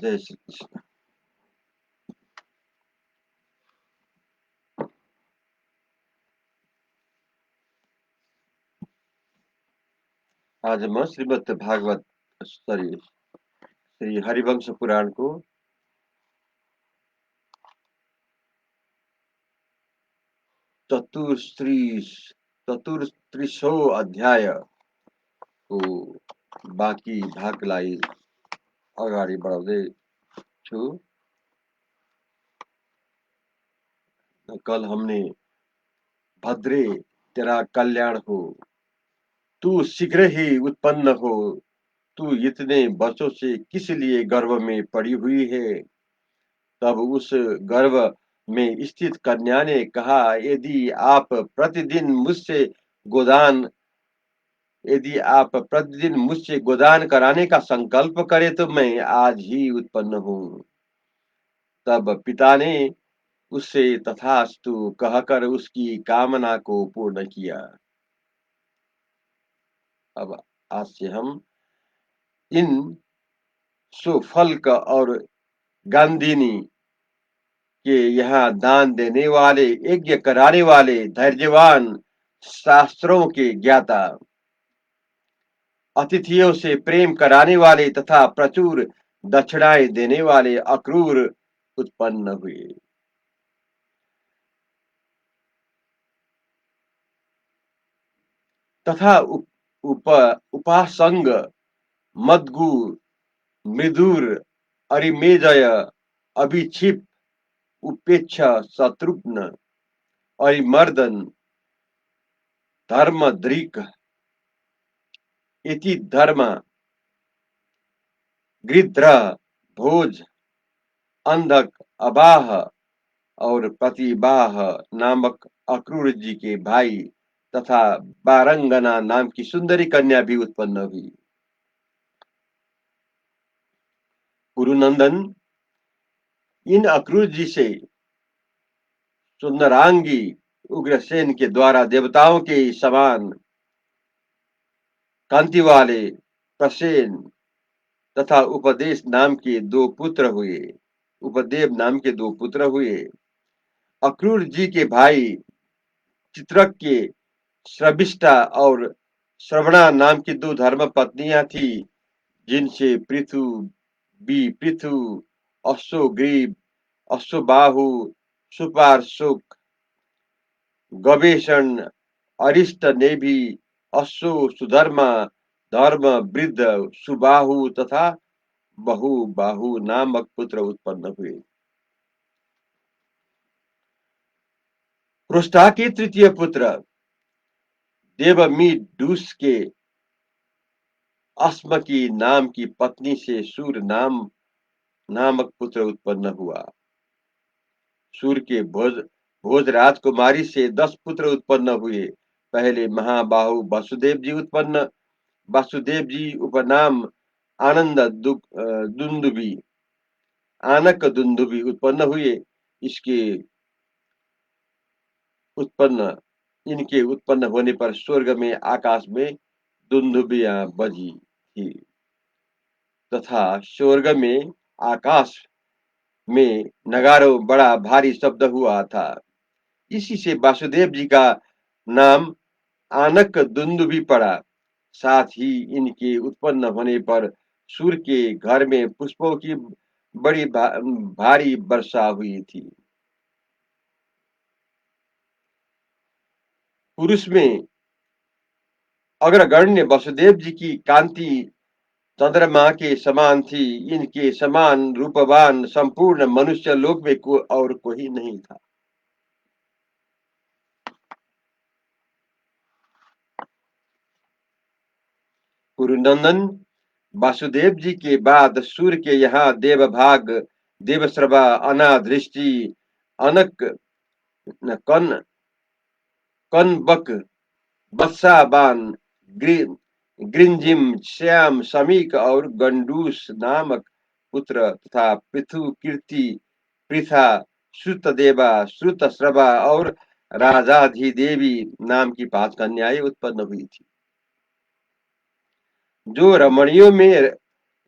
जय श्री कृष्ण। आज म श्रीमद् भागवत श्री हरिवंश पुराणको 34औं अध्यायको बाँकी भागलाई अगाडि बढाउँदै छु। कल हमने भद्रे तेरा कल्याण हो। तू शीघ्र ही उत्पन्न हो। तू इतने वर्षों से किस लिए गर्भ में पड़ी हुई है? तब उस गर्भ में स्थित कन्या ने कहा, गोदान यदि आप प्रतिदिन मुझसे गोदान कराने का संकल्प करें तो मैं आज ही उत्पन्न हूँ। तब पिता ने उससे तथास्तु कहकर उसकी कामना को पूर्ण किया। अब आज से हम इन सुफल्क और गांधिनी के यहाँ दान देने वाले, यज्ञ कराने वाले, धैर्यवान, शास्त्रों के ज्ञाता, अतिथियों से प्रेम कराने वाले तथा प्रचुर दक्षिणाएं देने वाले अक्रूर उत्पन्न हुए। तथा उपासंग, मदगु, मृदुर, अरिमेजय, अभिक्षिप, उपेक्षा, शत्रुघ्न, अरिमर्दन, धर्मद्रिक, इति धर्म, गृध्र, भोज, अंधक, अबाह और प्रतिबाह नामक अक्रूर जी के भाई तथा बारंगना नाम की सुंदरी कन्या भी उत्पन्न हुई। कुरुनंदन, इन अक्रूर जी से सुंदरांगी उग्रसेन के द्वारा देवताओं के समान कांति वाले प्रसेन तथा उपदेव नाम के दो पुत्र हुए। अक्रूर जी के भाई चित्रक के श्रविष्ठा और श्रवणा नाम की दो धर्म पत्नियां थी, जिनसे पृथु, अश्वग्रीव, अश्वबाहु, सुपार्शुक, गवेषण, अरिष्ट ने भी सुधर्मा, धर्म वृद्ध, सुबाहु तथा बहुबाहु नामक पुत्र उत्पन्न हुए। पृष्ठा के तृतीय पुत्र देवमीडुस के अस्मकी नाम की पत्नी से सूर नामक पुत्र उत्पन्न हुआ। सूर के भोज राजकुमारी से 10 पुत्र उत्पन्न हुए। पहले महाबाहु वासुदेव जी उपनाम आनक दुंदुबी उत्पन्न हुए। इनके उत्पन्न होने पर स्वर्ग में आकाश में दुंदुबियां बजी थी तथा स्वर्ग में आकाश में नगारों बड़ा भारी शब्द हुआ था। इसी से वासुदेव जी का नाम आनक दुंदुबी पड़ा। साथ ही इनके उत्पन्न होने पर सूर्य के घर में पुष्पों की बड़ी भारी वर्षा हुई थी। पुरुष में अग्रगण्य वसुदेव जी की कांति चंद्रमा के समान थी। इनके समान रूपवान संपूर्ण मनुष्य लोक में और कोई नहीं था। कुरुनंदन, वासुदेव जी के बाद सूर्य के यहाँ देवभाग, देवश्रवा, अनादृष्टि, अनक, कनबक, बत्साबान, गृंजिम, श्याम, शमीक और गंडूस नामक पुत्र तथा पृथु, कीर्ति, पृथा, श्रुतदेवा, श्रुतश्रवा और राजाधिदेवी नाम की 5 कन्याएं उत्पन्न हुई थी, जो रमणियों में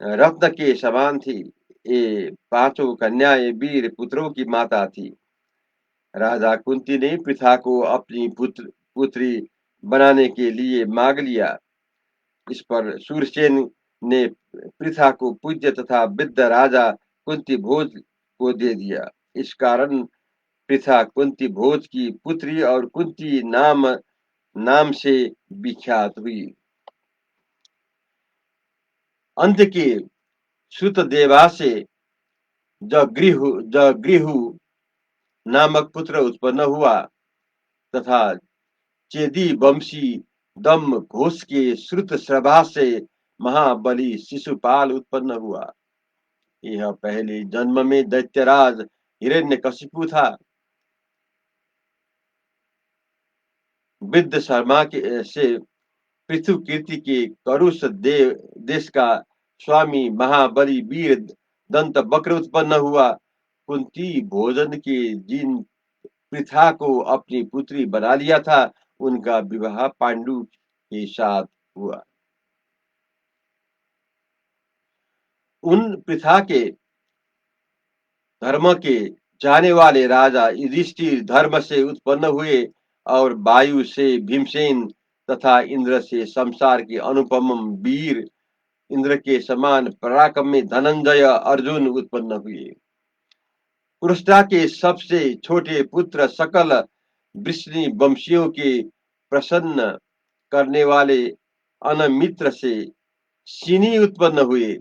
रत्न के समान थी। ये 5 कन्याएं वीर पुत्रों की माता थी। राजा कुंती ने पृथा को अपनी पुत्री बनाने के लिए मांग लिया। इस पर सूरसेन ने पृथा को पूज्य तथा वृद्ध राजा कुंती भोज को दे दिया। इस कारण पृथा कुंती भोज की पुत्री और कुंती नाम से विख्यात हुई। अंत के श्रुतदेवा से जगृहु नामक पुत्र उत्पन्न हुआ तथा चेदी वंशी दम घोष के श्रुत श्रभा से महाबली शिशुपाल उत्पन्न हुआ। यह पहले जन्म में दैत्यराज हिरण्यकशिपु था। वृद्ध शर्मा के से पृथु कीर्ति के करुष देश का स्वामी महाबली वीर दंत वक्र उत्पन्न हुआ। कुंती भोजन के जिन पृथा को अपनी पुत्री बना लिया था, उनका विवाह पांडु के साथ हुआ। उन पृथा के धर्म के जाने वाले राजा युधिष्ठिर धर्म से उत्पन्न हुए और वायु से भीमसेन तथा इंद्र से संसार के अनुपम वीर इंद्र के समान पराक्रमी धनंजय अर्जुन उत्पन्न हुए। पुरुषता के सबसे छोटे पुत्र सकल वृष्णि वंशियों के प्रसन्न करने वाले अनमित्र से सिनी उत्पन्न हुए।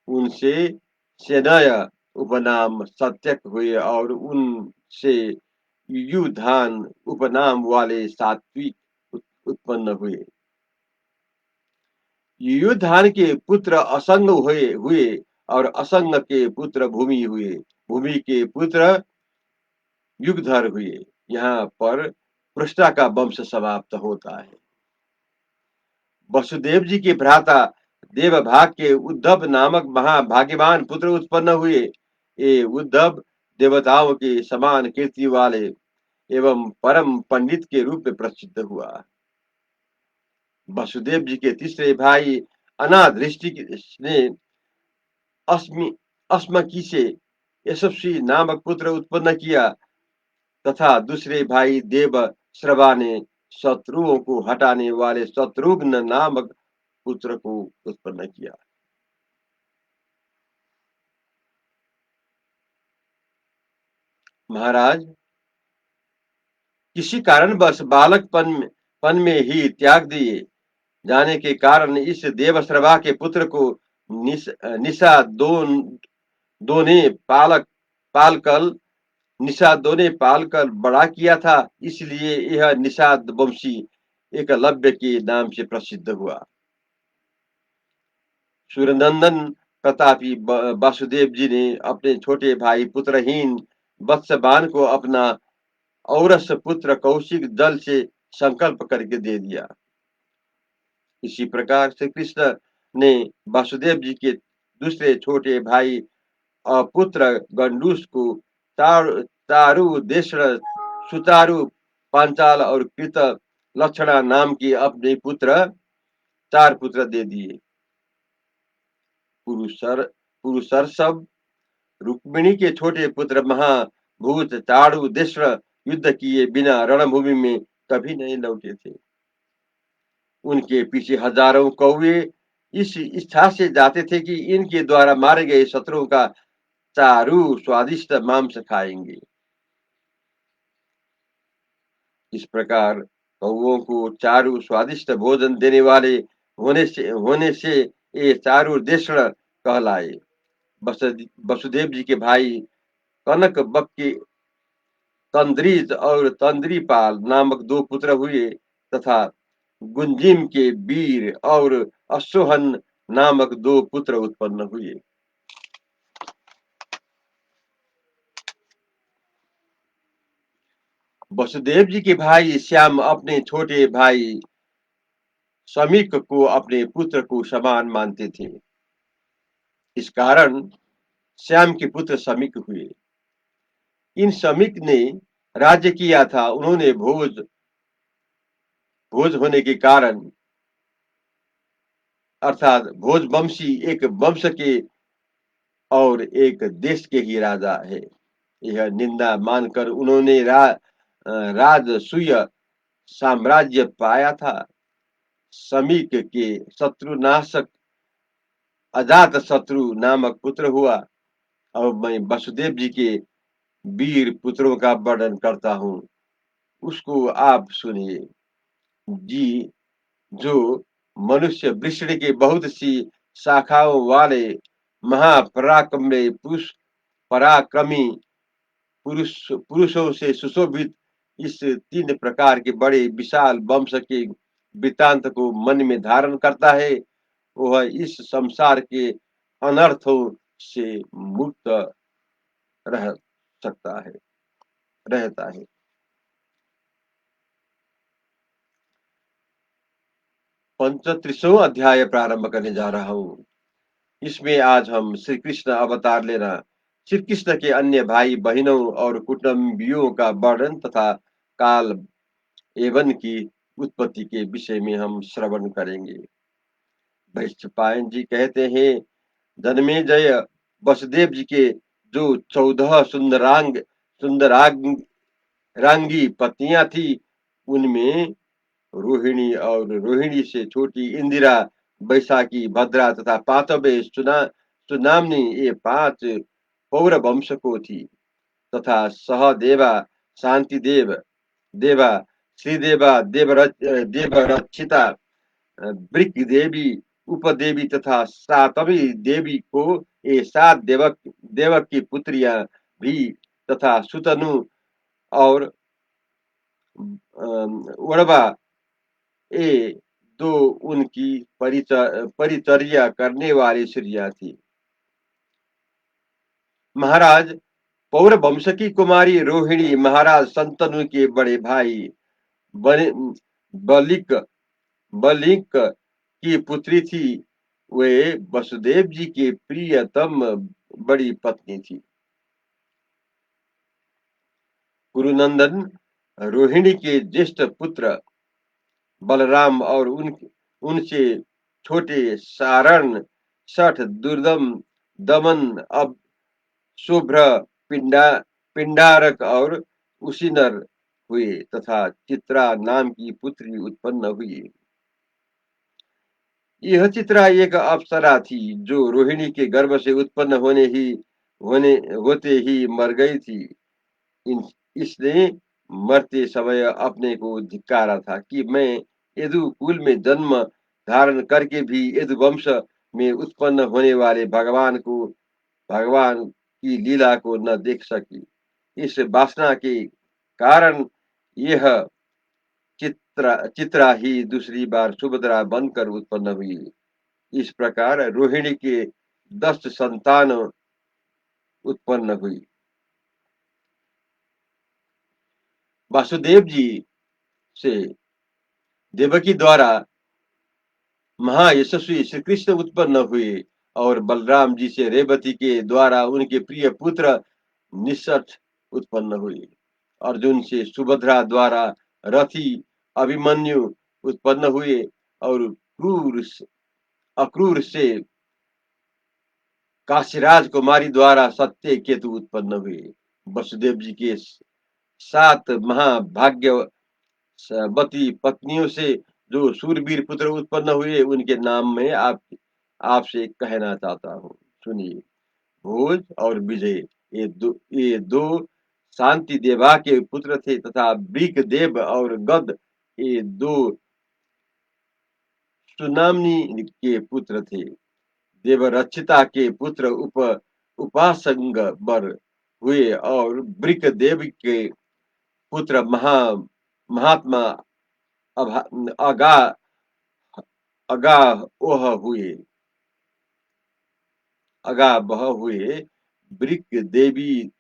उनसे सेनय उपनाम सत्यक हुए और उनसे युधान उपनाम वाले सात्विक उत्पन्न हुए। युधान के पुत्र असंग हुए और असंग के पुत्र भूमि हुए। भूमि के पुत्र युगधर हुए। यहाँ पर पृष्ठा का वंश समाप्त होता है। वसुदेव जी के भ्राता देवभाग के उद्धव नामक महाभाग्यवान पुत्र उत्पन्न हुए। ये उद्धव देवताओं के समान कीर्ति वाले एवं परम पंडित के रूप में प्रसिद्ध हुआ। वसुदेव जी के तीसरे भाई अनादृष्टि ने अस्मकी से यशस्वी नामक पुत्र उत्पन्न किया तथा दूसरे भाई देव श्रवा ने शत्रुओं को हटाने वाले शत्रुघ्न नामक पुत्र को उत्पन्न किया। महाराज, किसी कारणवश बालकपन में ही त्याग दिए जाने के कारण इस देवश्रवा के पुत्र को निशा दो ने पालकर बड़ा किया था। इसलिए यह निषाद वंशी एकलव्य के नाम से प्रसिद्ध हुआ। सूर्यनंदन प्रतापी वासुदेव जी ने अपने छोटे भाई पुत्रहीन वत्सवान को अपना औरस पुत्र कौशिक दल से संकल्प करके दे दिया। इसी प्रकार श्री कृष्ण ने वासुदेव जी के दूसरे छोटे भाई पुत्र गंडूस को तारु देशर सुतारु पांचाल और कृत लक्षणा नाम की अपने चार पुत्र दे दिए। पुरुषर्षभ रुक्मिणी के छोटे पुत्र महाभूत ताड़ु देशर युद्ध किए बिना रणभूमि में कभी नहीं लौटे थे। उनके पीछे हजारों कौवे इस इच्छा से जाते थे कि इनके द्वारा मारे गए शत्रुओं का चारु स्वादिष्ट मांस खाएंगे। इस प्रकार कौओं को चारु स्वादिष्ट भोजन देने वाले होने से ये चारु देशण कहलाए। वसुदेव जी के भाई कनक बक के तंद्रीज और तंद्रीपाल नामक दो पुत्र हुए तथा गुंजिम के वीर और अश्वहन नामक दो पुत्र उत्पन्न हुए। वसुदेव जी के भाई श्याम अपने छोटे भाई समीक को अपने पुत्र को समान मानते थे। इस कारण श्याम के पुत्र समीक हुए। इन समीक ने राज्य किया था। उन्होंने भोज होने के कारण अर्थात भोज वंशी एक वंश के और एक देश के ही राजा है। यह निंदा मानकर उन्होंने राजसूय साम्राज्य पाया था। समीक के शत्रुनाशक अजात शत्रु नामक पुत्र हुआ। और मैं वसुदेव जी के वीर पुत्रों का वर्णन करता हूँ, उसको आप सुनिए। जी, जो मनुष्य वृषण के बहुत सी शाखाओं वाले पराक्रमी पुरुषों से सुशोभित इस 3 प्रकार के बड़े विशाल वंश के वृत्तांत को मन में धारण करता है, वह इस संसार के अनर्थों से मुक्त रह सकता है रहता है। 35वां अध्याय प्रारंभ करने जा रहा हूँ। इसमें आज हम श्री कृष्ण अवतार लेना, श्री कृष्ण के अन्य भाई बहनों और कुटुंबियों का वर्णन तथा काल एवं की उत्पत्ति के विषय में हम श्रवण करेंगे। वैशंपायन जी कहते हैं, जन्मेजय वसुदेव जी के जो 14 सुंदरांगी पत्नियां थी, उनमें रोहिणी और रोहिणी से छोटी इंदिरा, बैसाखी, भद्रा तथा पांचवे सुनामनी, ये 5 पौर वंश को थी तथा सहदेवा, शांति देवा, श्रीदेवा, देवरक्षिता, वृक देवी, उपदेवी तथा 7वीं देवी को ये 7 देवक की पुत्रियां भी तथा सुतनु और वड़वा, ये 2 उनकी परिचर्या करने वाली स्त्रियां थी। महाराज, पौर वंश की कुमारी रोहिणी महाराज संतनु के बड़े भाई बलिक बलिक की पुत्री थी। वे वसुदेव जी के प्रियतम बड़ी पत्नी थी। गुरुनंदन, रोहिणी के ज्येष्ठ पुत्र बलराम और उनसे छोटे सारण, सठ, दुर्दम, दमन, अब शुभ्र, पिंडारक और उशिनर हुए तथा चित्रा नाम की पुत्री उत्पन्न हुई। यह चित्रा एक अप्सरा थी जो रोहिणी के गर्भ से उत्पन्न होते ही मर गई थी। इसने मरते समय अपने को धिक्कारा था कि मैं यदु कुल में जन्म धारण करके भी यदु वंश में उत्पन्न होने वाले भगवान की लीला को न देख सकी। इस वासना के कारण यह चित्रा ही दूसरी बार सुभद्रा बनकर उत्पन्न हुई। इस प्रकार रोहिणी के 10 संतान उत्पन्न हुई। वासुदेव जी से देवकी द्वारा महायशस्वी श्री कृष्ण उत्पन्न हुए और बलराम जी से रेवती के द्वारा उनके प्रिय पुत्र निषठ उत्पन्न हुए। अर्जुन से सुभद्रा द्वारा रथी अभिमन्यु उत्पन्न हुए और अक्रूर से काशीराज कुमारी द्वारा सत्य केतु उत्पन्न हुए। वसुदेव जी के 7 महाभाग्यवती पत्नियों से जो सूरवीर पुत्र उत्पन्न हुए, उनके नाम में आपसे कहना चाहता हूँ, सुनिए। भोज और विजय, ये दो शांति देवा के पुत्र थे तथा वृक देव और गद, ये 2 सुनामनी के पुत्र थे। देवरक्षिता के पुत्र उपासंग बर हुए और वृक देव के पुत्र महात्मा अगा अगावह हुए। अगावह हुए। वृक देवी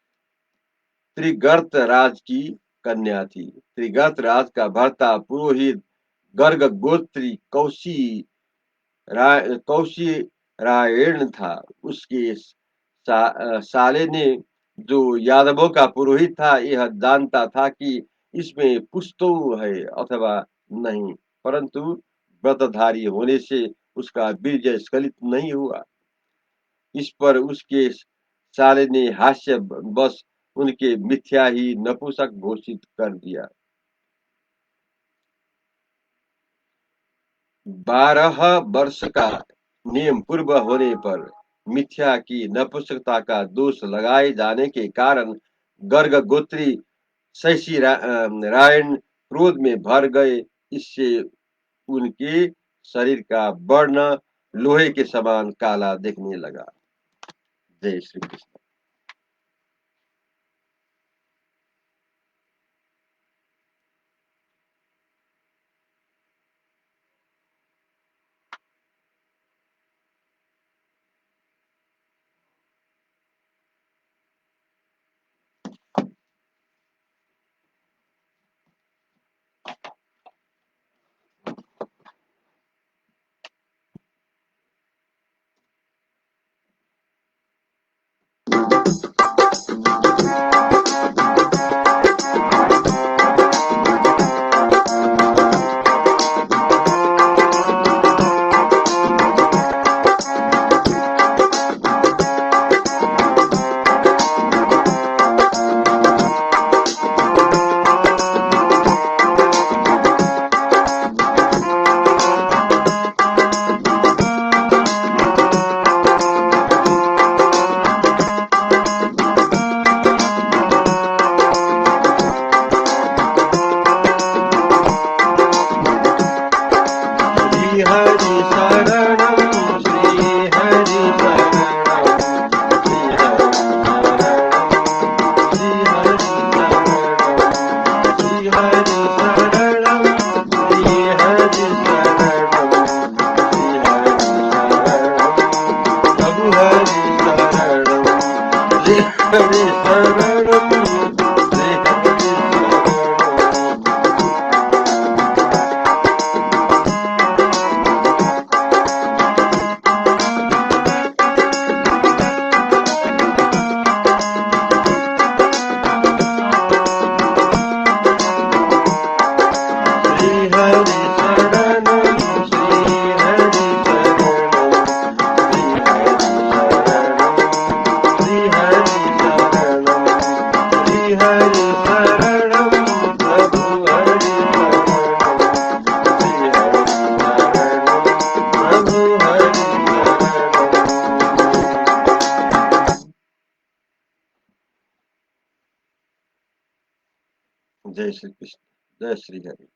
त्रिगर्त राज की कन्या थी। त्रिगर्त राज का भर्ता पुरोहित गर्ग गोत्री कौशी रायण था। उसके साले ने, जो यादवों का पुरोहित था, यह जानता था कि इसमें कुछ तो है अथवा नहीं, परंतु व्रतधारी होने से उसका वीर्य स्खलित नहीं हुआ। इस पर उसके साले ने हास्य बस उनके मिथ्या ही नपुंसक घोषित कर दिया। 12 वर्ष का नियम पूर्व होने पर मिथ्या की नपुंसकता का दोष लगाए जाने के कारण गर्ग गोत्री शशि रायण क्रोध में भर गए। इससे उनके शरीर का वर्ण लोहे के समान काला दिखने लगा। जय श्री कृष्ण। जय श्री कृष्ण, जय श्री हरि।